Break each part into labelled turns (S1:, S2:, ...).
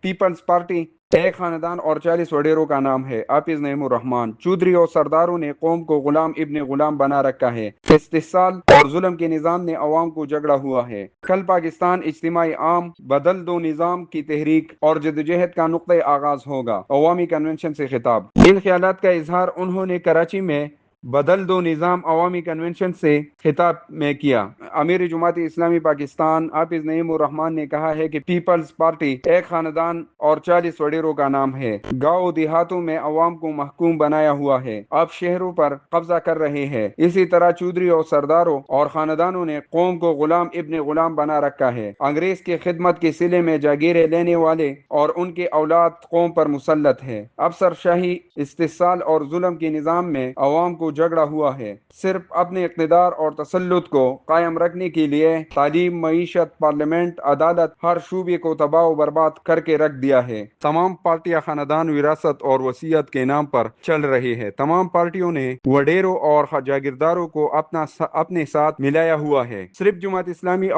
S1: Peoples party ایک خاندان اور 40 وڈیروں کا نام ہے۔ حافظ نعیم الرحمان چودھری اور سرداروں نے قوم کو غلام ابن غلام بنا رکھا ہے۔ استحصال اور ظلم کے نظام نے عوام کو جگڑا ہوا ہے۔ کل پاکستان اجتماعی عام بدل دو نظام کی تحریک اور جدوجہد کا نقطۂ آغاز ہوگا۔ عوامی کنونشن سے خطاب۔ ان خیالات کا اظہار انہوں نے کراچی میں بدل دو نظام عوامی کنونشن سے خطاب میں کیا۔ امیر جماعت اسلامی پاکستان حافظ نعیم الرحمان نے کہا ہے کہ پیپلز پارٹی ایک خاندان اور 40 وڈیروں کا نام ہے۔ گاؤں دیہاتوں میں عوام کو محکوم بنایا ہوا ہے، اب شہروں پر قبضہ کر رہے ہیں۔ اسی طرح چودھری اور سرداروں اور خاندانوں نے قوم کو غلام ابن غلام بنا رکھا ہے۔ انگریز کی خدمت کے صلے میں جاگیریں لینے والے اور ان کے اولاد قوم پر مسلط ہے۔ افسر شاہی استحصال اور ظلم کے نظام میں عوام کو جگڑا ہوا ہے۔ صرف اپنے اقتدار اور تسلط کو قائم رکھنے کے لیے تعلیم، معیشت، پارلیمنٹ، عدالت، ہر شعبے کو تباہ و برباد کر کے رکھ دیا ہے۔ تمام پارٹیاں خاندان، وراثت اور وصیت کے نام پر چل رہی ہے۔ تمام پارٹیوں نے وڈیروں اور جاگیرداروں کو اپنے ساتھ ملایا ہوا ہے۔ صرف جماعت اسلامی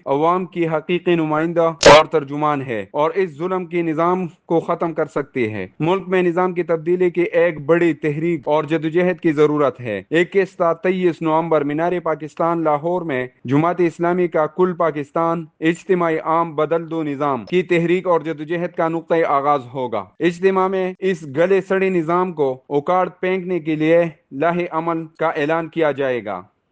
S1: عوام کی حقیقی نمائندہ اور ترجمان ہے اور اس ظلم کے نظام کو ختم کر سکتے ہیں۔ ملک میں نظام کی تبدیلی کی ایک بڑی تحریک اور جدوجہد کی ضرورت ہے۔ 21 تا 23 نومبر مینار پاکستان لاہور میں جماعت اسلامی کا کل پاکستان اجتماعی عام بدل دو نظام کی تحریک اور جدوجہد کا نقطۂ آغاز ہوگا۔ اجتماع میں اس گلے سڑے نظام کو اکاڑ پھینکنے کے لیے لاہ عمل کا اعلان کیا جائے گا۔